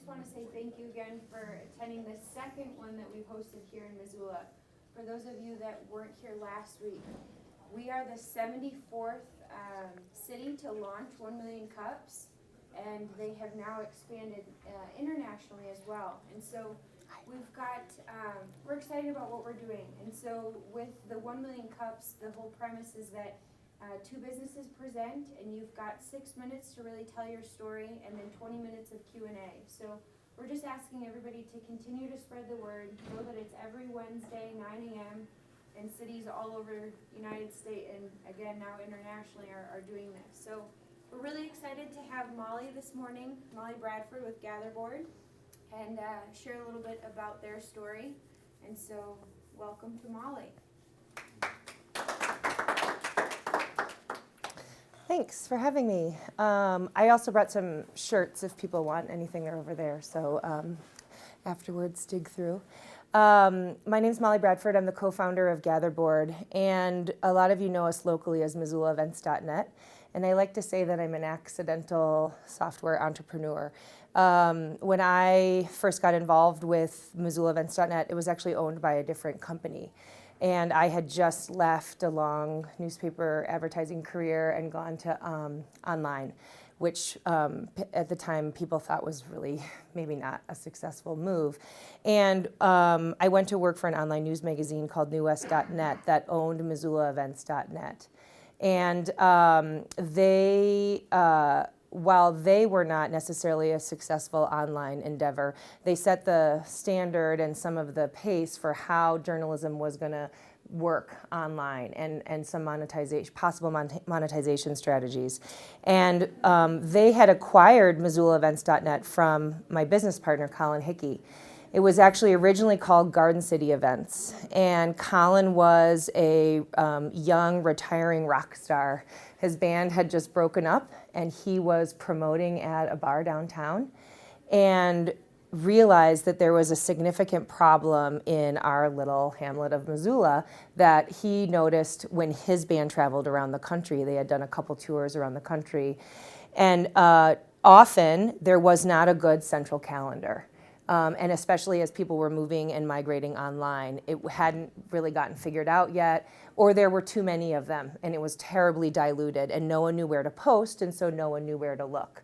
just want to say thank you again for attending the second one that we've hosted here in Missoula. For those of you that weren't here last week, we are the 74th city to launch 1 Million Cups, and they have now expanded internationally as well. And so we've got, we're excited about what we're doing. And so with the 1 Million Cups, the whole premise is that two businesses present, and you've got 6 minutes to really tell your story, and then 20 minutes of Q&A. So we're just asking everybody to continue to spread the word. Know that it's every Wednesday, 9 a.m., and cities all over the United States, and again, now internationally, are doing this. So we're really excited to have Molly this morning, Molly Bradford with GatherBoard, and share a little bit about their story. And so welcome to Molly. Thanks for having me. I also brought some shirts if people want anything, they're over there, so afterwards dig through. My name's Molly Bradford. I'm the co-founder of GatherBoard, and a lot of you know us locally as MissoulaEvents.net, and I like to say that I'm an accidental software entrepreneur. When I first got involved with MissoulaEvents.net, it was actually owned by a different company. And I had just left a long newspaper advertising career and gone to online, which at the time people thought was really maybe not a successful move. And I went to work for an online news magazine called NewWest.net that owned MissoulaEvents.net. And while they were not necessarily a successful online endeavor, they set the standard and some of the pace for how journalism was going to work online, and some possible monetization strategies. And they had acquired MissoulaEvents.net from my business partner, Colin Hickey. It was actually originally called Garden City Events, and Colin was a young retiring rock star. His band had just broken up, and he was promoting at a bar downtown, and realized that there was a significant problem in our little hamlet of Missoula that he noticed when his band traveled around the country. They had done a couple tours around the country, and often there was not a good central calendar. And especially as people were moving and migrating online, it hadn't really gotten figured out yet, or there were too many of them, and it was terribly diluted, and no one knew where to post, and so no one knew where to look.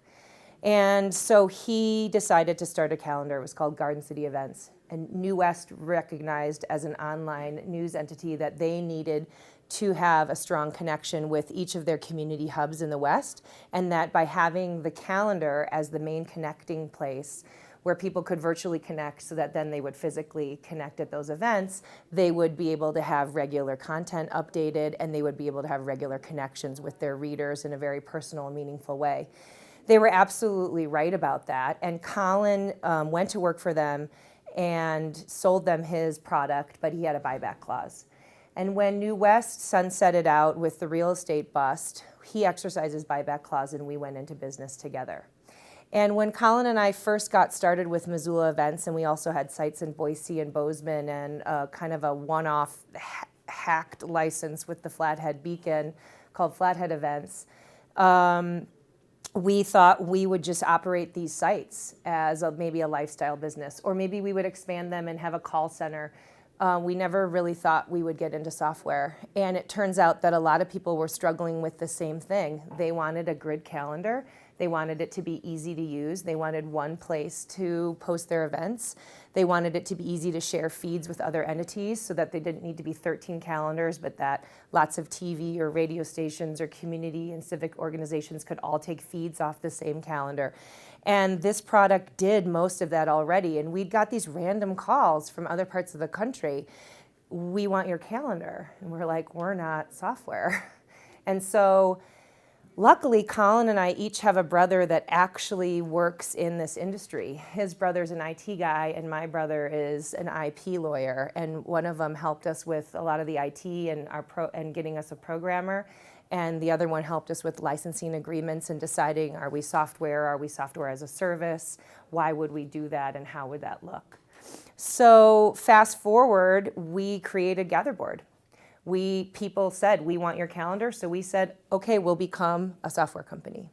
And so he decided to start a calendar. It was called Garden City Events. And New West recognized as an online news entity that they needed to have a strong connection with each of their community hubs in the West, and that by having the calendar as the main connecting place where people could virtually connect so that then they would physically connect at those events, they would be able to have regular content updated, and they would be able to have regular connections with their readers in a very personal and meaningful way. They were absolutely right about that, and Colin went to work for them and sold them his product, but he had a buyback clause. And when New West sunsetted out with the real estate bust, he exercised his buyback clause, and we went into business together. And when Colin and I first got started with Missoula Events, and we also had sites in Boise and Bozeman, and kind of a one-off hacked license with the Flathead Beacon called Flathead Events, we thought we would just operate these sites as maybe a lifestyle business, or maybe we would expand them and have a call center. We never really thought we would get into software. And it turns out that a lot of people were struggling with the same thing. They wanted a grid calendar. They wanted it to be easy to use. They wanted one place to post their events. They wanted it to be easy to share feeds with other entities so that they didn't need to be 13 calendars, but that lots of TV or radio stations or community and civic organizations could all take feeds off the same calendar. And this product did most of that already. And we'd got these random calls from other parts of the country. We want your calendar. And we're like, we're not software. And so luckily, Colin and I each have a brother that actually works in this industry. His brother's an IT guy, and my brother is an IP lawyer. And one of them helped us with a lot of the IT and getting us a programmer. And the other one helped us with licensing agreements and deciding, are we software as a service? Why would we do that, and how would that look? So fast forward, we created GatherBoard. People said, we want your calendar, so we said, okay, we'll become a software company.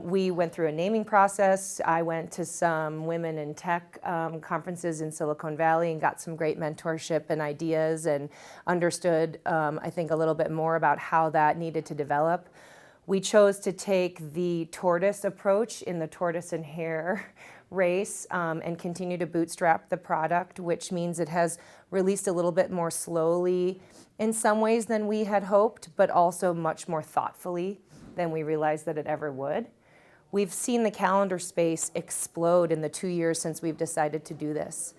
We went through a naming process. I went to some women in tech conferences in Silicon Valley and got some great mentorship and ideas and understood, I think, a little bit more about how that needed to develop. We chose to take the tortoise approach in the tortoise and hare race and continue to bootstrap the product, which means it has released a little bit more slowly in some ways than we had hoped, but also much more thoughtfully than we realized that it ever would. We've seen the calendar space explode in the 2 years since we've decided to do this.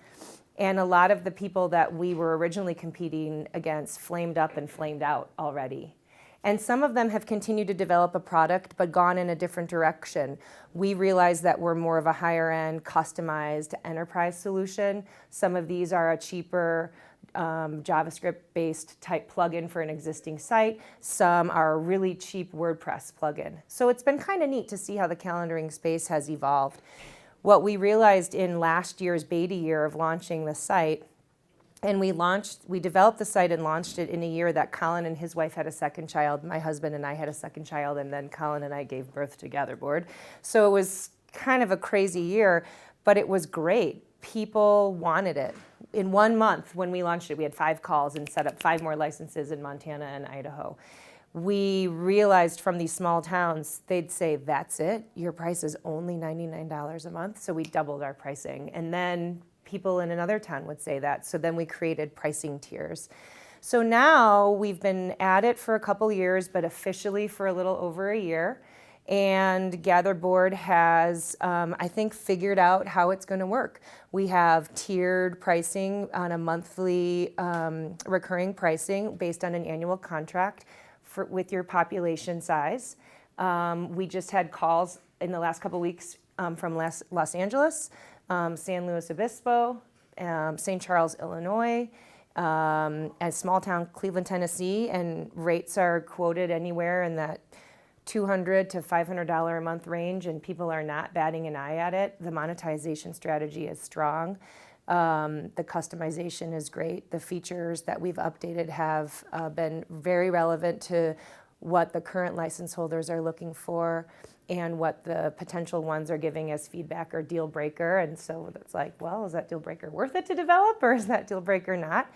And a lot of the people that we were originally competing against flamed up and flamed out already. And some of them have continued to develop a product but gone in a different direction. We realize that we're more of a higher end, customized enterprise solution. Some of these are a cheaper JavaScript-based type plugin for an existing site. Some are a really cheap WordPress plugin. So it's been kind of neat to see how the calendaring space has evolved. What we realized in last year's beta year of launching the site, and we developed the site and launched it in a year that Colin and his wife had a second child, my husband and I had a second child, and then Colin and I gave birth to GatherBoard. So it was kind of a crazy year, but it was great. People wanted it. In 1 month when we launched it, we had 5 calls and set up 5 more licenses in Montana and Idaho. We realized from these small towns, they'd say, that's it? Your price is only $99 a month? So we doubled our pricing. And then people in another town would say that. So then we created pricing tiers. So now we've been at it for a couple years, but officially for a little over a year. And GatherBoard has, I think, figured out how it's going to work. We have tiered pricing on a monthly recurring pricing based on an annual contract with your population size. We just had calls in the last couple weeks from Los Angeles, San Luis Obispo, St. Charles, Illinois, a small town, Cleveland, Tennessee, and rates are quoted anywhere in that $200 to $500 a month range, and people are not batting an eye at it. The monetization strategy is strong. The customization is great. The features that we've updated have been very relevant to what the current license holders are looking for and what the potential ones are giving as feedback or deal breaker. And so it's like, well, is that deal breaker worth it to develop, or is that deal breaker not?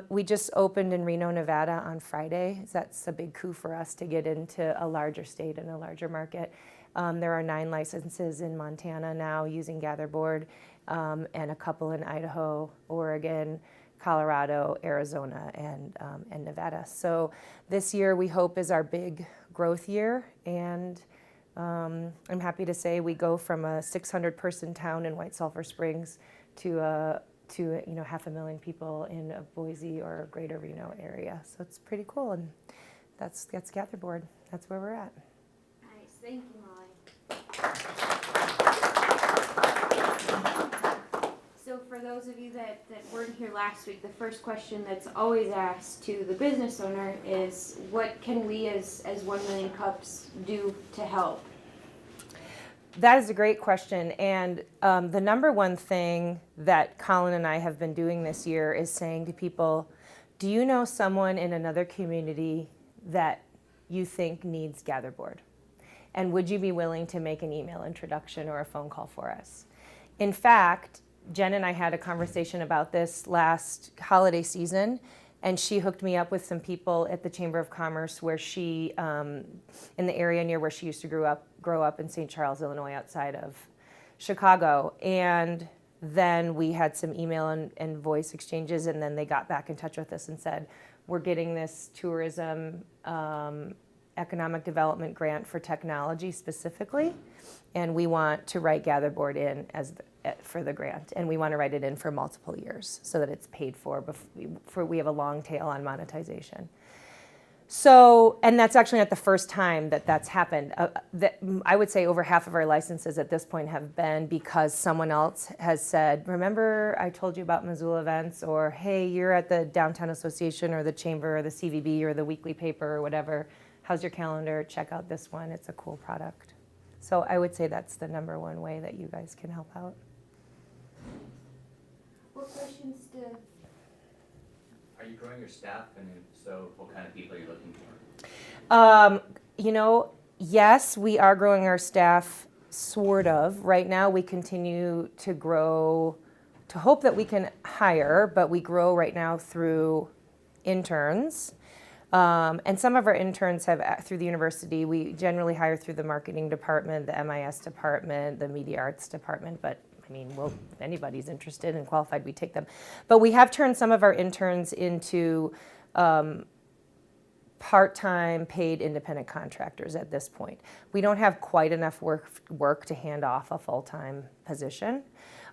We just opened in Reno, Nevada on Friday. That's a big coup for us to get into a larger state and a larger market. There are 9 licenses in Montana now using GatherBoard, and a couple in Idaho, Oregon, Colorado, Arizona, and Nevada. So this year we hope is our big growth year, and I'm happy to say we go from a 600-person town in White Sulphur Springs to 500,000 people in a Boise or greater Reno area. So it's pretty cool, and that's GatherBoard. That's where we're at. Nice, thank you, Molly. So for those of you that weren't here last week, the first question that's always asked to the business owner is, what can we as 1 Million Cups do to help? That is a great question, and the number one thing that Colin and I have been doing this year is saying to people, do you know someone in another community that you think needs GatherBoard? And would you be willing to make an email introduction or a phone call for us? In fact, Jen and I had a conversation about this last holiday season, and she hooked me up with some people at the Chamber of Commerce where she, in the area near where she used to grow up in St. Charles, Illinois, outside of Chicago. And then we had some email and voice exchanges, and then they got back in touch with us and said, we're getting this tourism economic development grant for technology specifically, and we want to write GatherBoard in for the grant, and we want to write it in for multiple years so that it's paid for we have a long tail on monetization. So, and that's actually not the first time that's happened. I would say over half of our licenses at this point have been because someone else has said, remember I told you about Missoula events, or hey, you're at the Downtown Association or the Chamber or the CVB or the weekly paper or whatever. How's your calendar? Check out this one. It's a cool product. So I would say that's the number one way that you guys can help out. What questions do? I Are you growing your staff, and if so, what kind of people are you looking for? Yes, we are growing our staff, sort of. Right now, we continue to grow, to hope that we can hire, but we grow right now through interns. And some of our interns have, through the university, we generally hire through the marketing department, the MIS department, the media arts department, but I mean, well, if anybody's interested and qualified, we take them. But we have turned some of our interns into part-time paid independent contractors at this point. We don't have quite enough work to hand off a full-time position.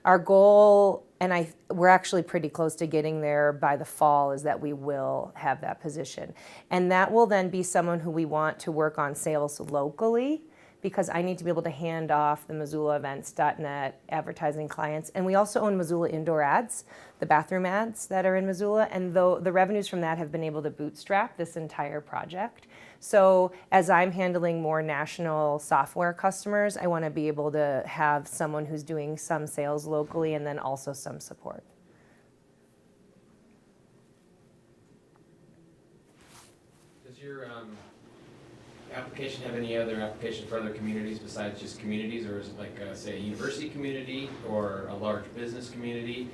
Our goal, and we're actually pretty close to getting there by the fall, is that we will have that position. And that will then be someone who we want to work on sales locally, because I need to be able to hand off the MissoulaEvents.net advertising clients. And we also own Missoula Indoor Ads, the bathroom ads that are in Missoula, and the revenues from that have been able to bootstrap this entire project. So as I'm handling more national software customers, I want to be able to have someone who's doing some sales locally and then also some support. Does your application have any other application for other communities besides just communities, or is it like, say, a university community or a large business community?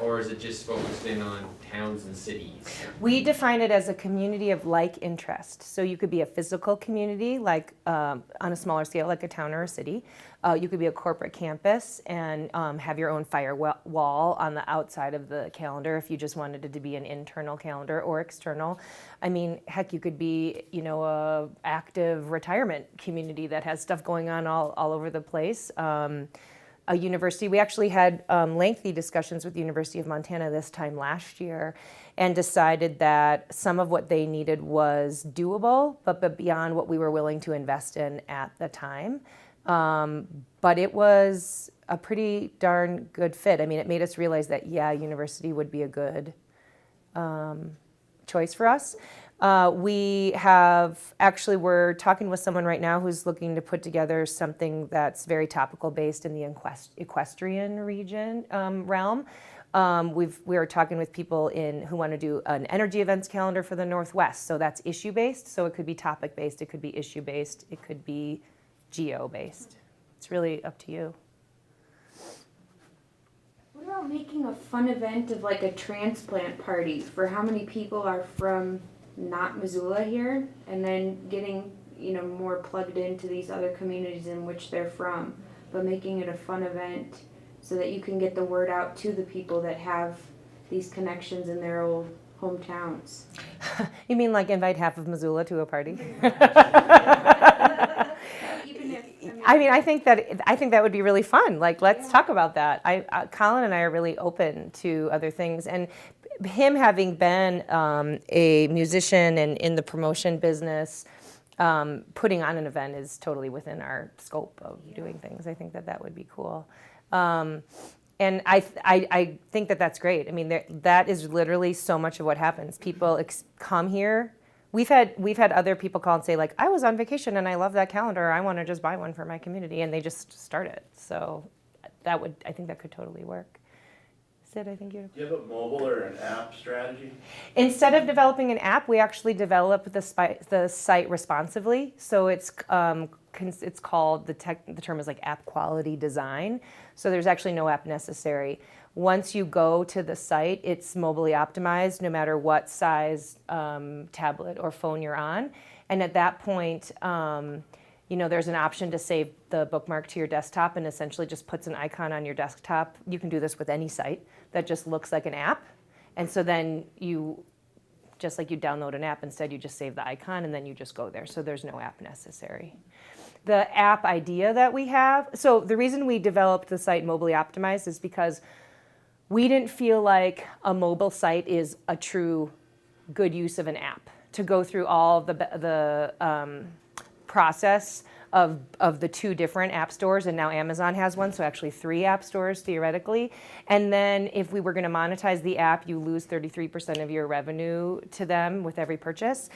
Or is it just focused in on towns and cities? We define it as a community of like interest. So you could be a physical community, like on a smaller scale, like a town or a city. You could be a corporate campus and have your own firewall on the outside of the calendar if you just wanted it to be an internal calendar or external. I mean, heck, you could be, a active retirement community that has stuff going on all over the place. A university, we actually had lengthy discussions with the University of Montana this time last year and decided that some of what they needed was doable, but beyond what we were willing to invest in at the time. But it was a pretty darn good fit. I mean, it made us realize that, university would be a good choice for us. We're talking with someone right now who's looking to put together something that's very topical based in the equestrian region realm. We are talking with people who want to do an energy events calendar for the Northwest. So that's issue based. So it could be topic based, it could be issue based, it could be geo based. It's really up to you. What about making a fun event of like a transplant party for how many people are from not Missoula here, and then getting more plugged into these other communities in which they're from, but making it a fun event so that you can get the word out to the people that have these connections in their old hometowns. You mean like invite half of Missoula to a party? I think that would be really fun. Like, let's talk about that. Colin and I are really open to other things, and him having been a musician and in the promotion business, putting on an event is totally within our scope of doing things. I think that would be cool. And I think that's great. I mean, that is literally so much of what happens. People come here. We've had other people call and say, like, I was on vacation and I love that calendar. I want to just buy one for my community, and they just start it. So I think that could totally work. Sid, I think you. Do you have a mobile or an app strategy? Instead of developing an app, we actually develop the site responsively. So it's called, the term is like app quality design. So there's actually no app necessary. Once you go to the site, it's mobilely optimized no matter what size tablet or phone you're on. And at that point, there's an option to save the bookmark to your desktop, and essentially just puts an icon on your desktop. You can do this with any site that just looks like an app. And so then just like you download an app, instead you just save the icon and then you just go there. So there's no app necessary. The app idea that we have, so the reason we developed the site mobilely optimized is because we didn't feel like a mobile site is a true good use of an app to go through all the process of the two different app stores, and now Amazon has one, so actually 3 app stores theoretically. And then if we were going to monetize the app, you lose 33% of your revenue to them with every purchase.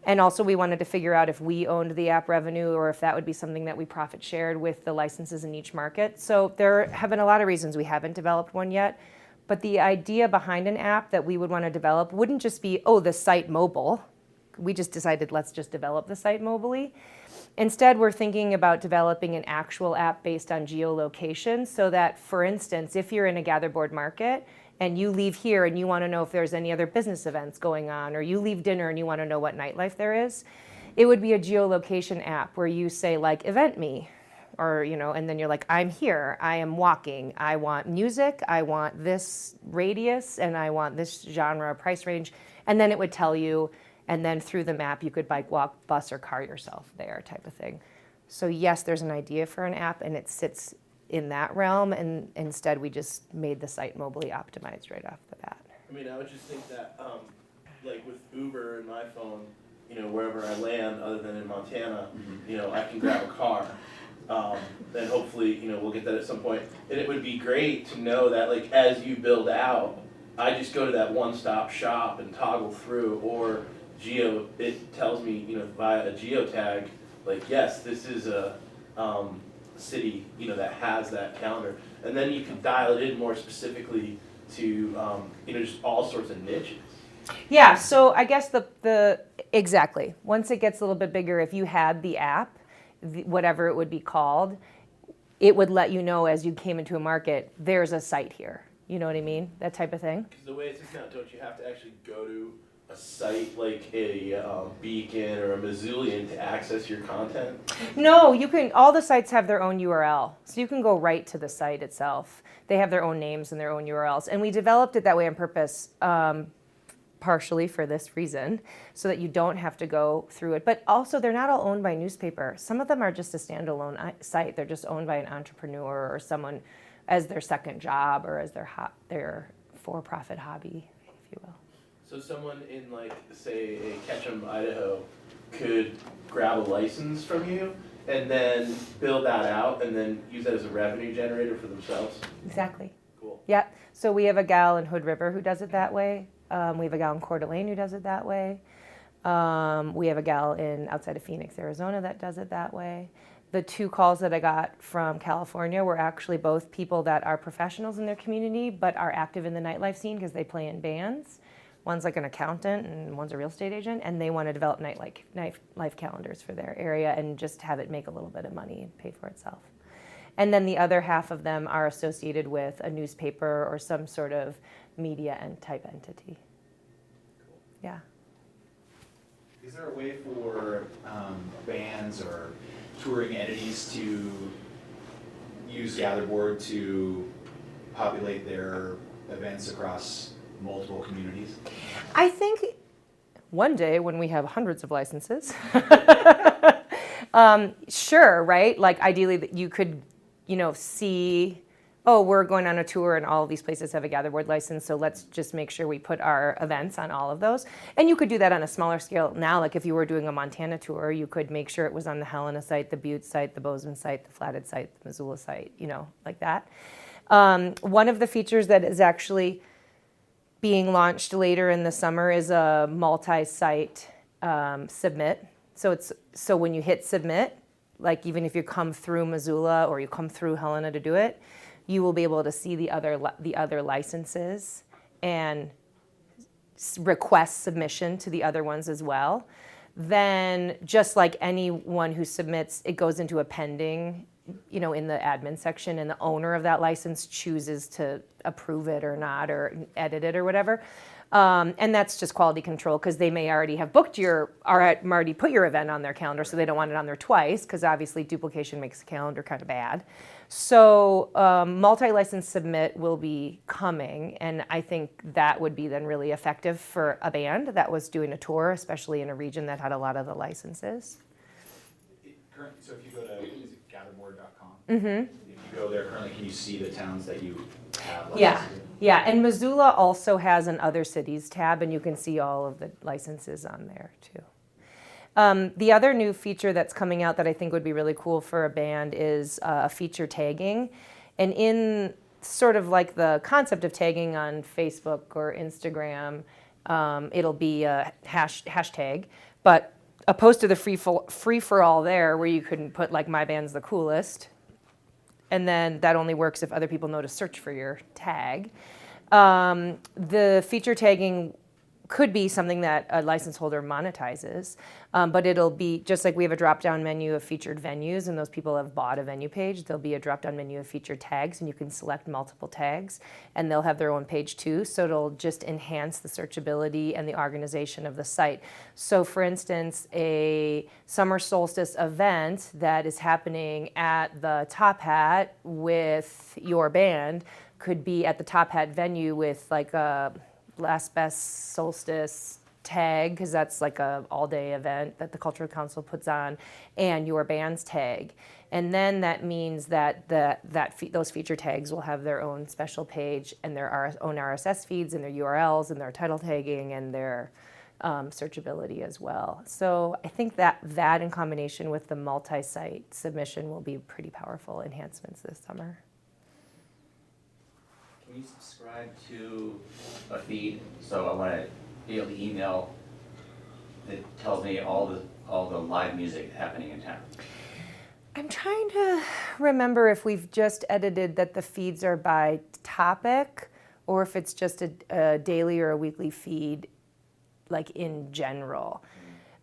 And also we wanted to figure out if we owned the app revenue or if that would be something that we profit shared with the licenses in each market. So there have been a lot of reasons we haven't developed one yet, But the idea behind an app that we would want to develop wouldn't just be, oh, the site mobile. We just decided let's just develop the site mobily. Instead, we're thinking about developing an actual app based on geolocation so that, for instance, if you're in a GatherBoard market and you leave here and you want to know if there's any other business events going on, or you leave dinner and you want to know what nightlife there is, it would be a geolocation app where you say, like, event me, or, you know, and then you're like, I'm here, I am walking, I want music, I want this radius, and I want this genre, price range, and then it would tell you, and then through the map you could bike, walk, bus, or car yourself there, type of thing. So yes, there's an idea for an app, and it sits in that realm, and instead we just made the site mobily optimized right off the bat. I mean, I would just think that, like with Uber and my phone, you know, wherever I land, other than in Montana, you know, I can grab a car. Then hopefully, you know, we'll get that at some point. And it would be great to know that, like, as you build out, I just go to that one-stop shop and toggle through, or it tells me, you know, via a geotag, like, yes, this is a city, you know, that has that calendar. And then you can dial it in more specifically to, you know, just all sorts of niches. Yeah, so I guess exactly. Once it gets a little bit bigger, if you had the app, whatever it would be called, it would let you know as you came into a market, there's a site here. You know what I mean? That type of thing. Because the way it's now, don't you have to actually go to a site like a Beacon or a Missoulian to access your content? No, you can, all the sites have their own URL. So you can go right to the site itself. They have their own names and their own URLs. And we developed it that way on purpose, partially for this reason, so that you don't have to go through it. But also, they're not all owned by a newspaper. Some of them are just a standalone site. They're just owned by an entrepreneur or someone as their second job or as their for-profit hobby, if you will. So someone in, like, say, a Ketchum, Idaho, could grab a license from you and then build that out and then use that as a revenue generator for themselves? Exactly. Cool. Yeah. So we have a gal in Hood River who does it that way. We have a gal in Coeur d'Alene who does it that way. We have a gal outside of Phoenix, Arizona that does it that way. The two calls that I got from California were actually both people that are professionals in their community but are active in the nightlife scene because they play in bands. One's like an accountant and one's a real estate agent, and they want to develop nightlife calendars for their area and just have it make a little bit of money and pay for itself. And then the other half of them are associated with a newspaper or some sort of media and type entity. Cool. Yeah. Is there a way for bands or touring entities to use GatherBoard to populate their events across multiple communities? I think one day when we have hundreds of licenses, sure, right? Like ideally that you could, you know, see, oh, we're going on a tour and all of these places have a GatherBoard license, so let's just make sure we put our events on all of those. And you could do that on a smaller scale now. Like if you were doing a Montana tour, you could make sure it was on the Helena site, the Butte site, the Bozeman site, the Flathead site, the Missoula site, you know, like that. One of the features that is actually being launched later in the summer is a multi-site submit. So when you hit submit, like even if you come through Missoula or you come through Helena to do it, you will be able to see the other licenses and request submission to the other ones as well. Then just like anyone who submits, it goes into a pending, you know, in the admin section, and the owner of that license chooses to approve it or not, or edit it or whatever. And that's just quality control because they may already have booked already put your event on their calendar, so they don't want it on there twice because obviously duplication makes the calendar kind of bad. So multi-license submit will be coming, and I think that would be then really effective for a band that was doing a tour, especially in a region that had a lot of the licenses. So if you go to GatherBoard.com, Mm-hmm. if you go there currently, can you see the towns that you have licenses Yeah, in? yeah, and Missoula also has an Other Cities tab, and you can see all of the licenses on there too. The other new feature that's coming out that I think would be really cool for a band is feature tagging. And in sort of like the concept of tagging on Facebook or Instagram, it'll be a hashtag, but opposed to the free-for-all there where you couldn't put like my band's the coolest, and then that only works if other people know to search for your tag. The feature tagging could be something that a license holder monetizes, but it'll be just like we have a drop-down menu of featured venues, and those people have bought a venue page. There'll be a drop-down menu of featured tags, and you can select multiple tags, and they'll have their own page too. So it'll just enhance the searchability and the organization of the site. So, for instance, a summer solstice event that is happening at the Top Hat with your band could be at the Top Hat venue with like a last best solstice tag, because that's like a all-day event that the Cultural Council puts on, and your band's tag. And then that means that those feature tags will have their own special page and their own RSS feeds and their URLs and their title tagging and their searchability as well. So I think that in combination with the multi-site submission will be pretty powerful enhancements this summer. Can you subscribe to a feed? So I want to be able to email that tells me all the live music happening in town. I'm trying to remember if we've just edited that the feeds are by topic, or if it's just a daily or a weekly feed, like in general.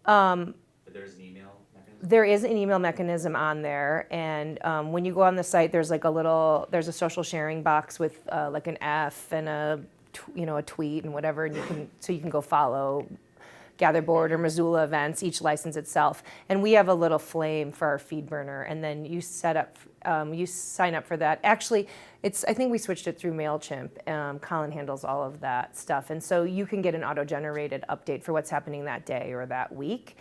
But there's an email mechanism? There is an email mechanism on there, and when you go on the site, there's a social sharing box with like an F and a tweet and whatever, and you can go follow GatherBoard or Missoula events, each license itself. And we have a little flame for our feed burner, and then you sign up for that. Actually, I think we switched it through MailChimp. Colin handles all of that stuff. And so you can get an auto-generated update for what's happening that day or that week.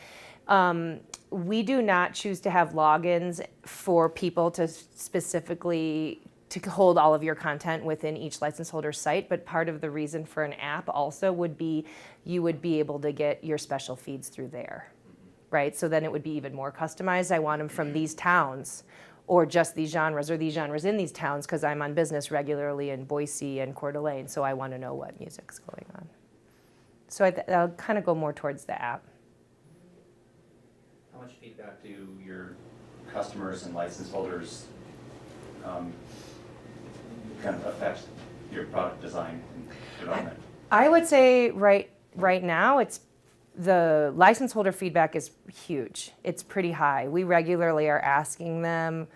We do not choose to have logins for people to specifically to hold all of your content within each license holder's site, but part of the reason for an app also would be you would be able to get your special feeds through there, right? So then it would be even more customized. I want them from these towns, or just these genres, or these genres in these towns, because I'm on business regularly in Boise and Coeur d'Alene, so I want to know what music's going on. So I'll kind of go more towards the app. How much feedback do your customers and license holders kind of affect your product design and development? I would say right now it's the license holder feedback is huge. It's pretty high. We regularly are asking them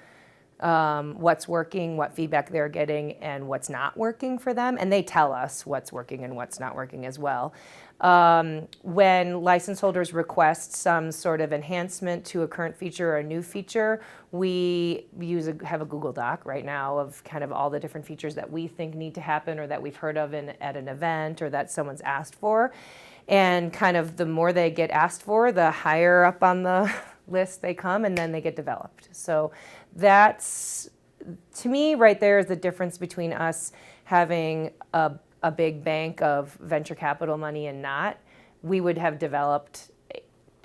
what's working, what feedback they're getting, and what's not working for them, and they tell us what's working and what's not working as well. When license holders request some sort of enhancement to a current feature or a new feature, we have a Google Doc right now of kind of all the different features that we think need to happen or that we've heard of at an event or that someone's asked for. And kind of the more they get asked for, the higher up on the list they come, and then they get developed. So that's, to me, right there is the difference between us having a big bank of venture capital money and not. We would have developed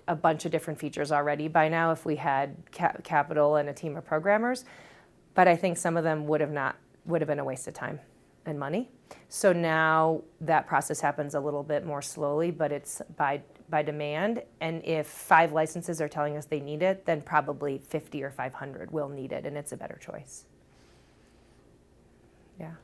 a bunch of different features already by now if we had capital and a team of programmers, but I think some of them would have been a waste of time and money. So now that process happens a little bit more slowly, but it's by demand, and if 5 licenses are telling us they need it, then probably 50 or 500 will need it, and it's a better choice. Yeah.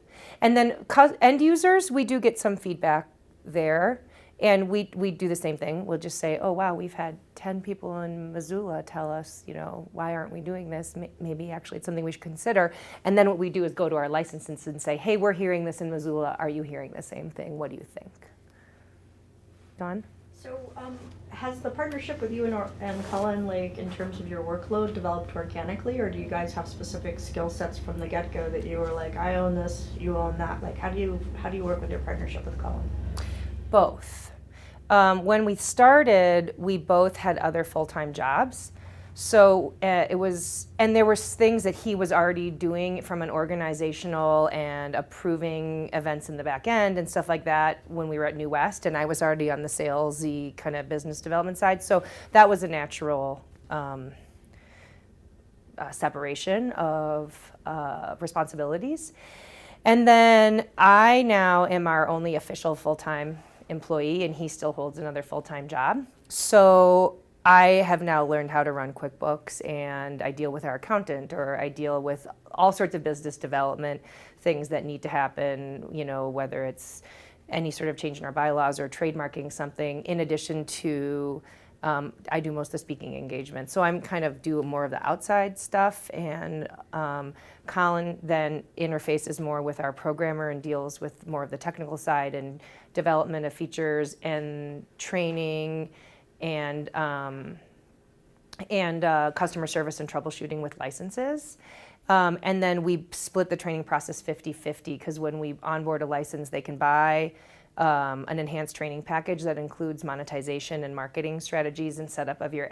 And then end users, we do get some feedback there, and we do the same thing. We'll just say, oh wow, we've had 10 people in Missoula tell us, why aren't we doing this? Maybe actually it's something we should consider. And then what we do is go to our licenses and say, hey, we're hearing this in Missoula. Are you hearing the same thing? What do you think? Dawn? So has the partnership with you and Cullen, like in terms of your workload, developed organically, or do you guys have specific skill sets from the get-go that you were like, I own this, you own that? Like, how do you work with your partnership with Cullen? Both. When we started, we both had other full-time jobs. So there were things that he was already doing from an organizational and approving events in the back end and stuff like that when we were at New West, and I was already on the salesy kind of business development side. So that was a natural separation of responsibilities. And then I now am our only official full-time employee, and he still holds another full-time job. So I have now learned how to run QuickBooks, and I deal with our accountant, or I deal with all sorts of business development things that need to happen, you know, whether it's any sort of change in our bylaws or trademarking something, in addition to I do most of the speaking engagements. So I'm kind of do more of the outside stuff, and Colin then interfaces more with our programmer and deals with more of the technical side and development of features and training and customer service and troubleshooting with licenses. And then we split the training process 50-50, because when we onboard a license, they can buy an enhanced training package that includes monetization and marketing strategies and setup of your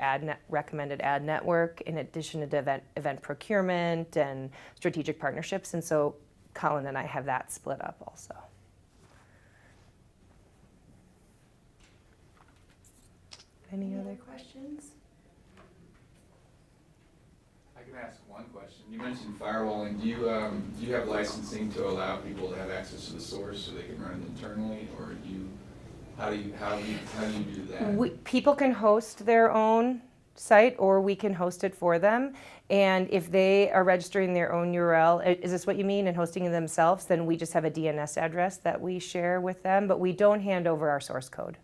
recommended ad network, in addition to event procurement and strategic partnerships. And so Colin and I have that split up also. Any other questions? I can ask one question. You mentioned firewalling. Do you have licensing to allow people to have access to the source so they can run it internally, or how do you do that? People can host their own site, or we can host it for them. And if they are registering their own URL, is this what you mean, and hosting it themselves, then we just have a DNS address that we share with them, but we don't hand over our source code.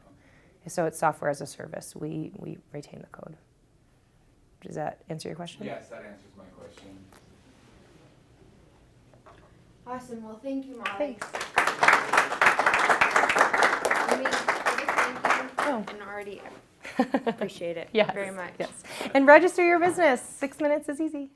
So it's software as a service. We retain the code. Does that answer your question? Yes, that answers my question. Awesome, well, thank you, Molly. Thanks. Let me give a thank you Oh. and already appreciate it Yes, very much. yes. And register your business. 6 minutes is easy.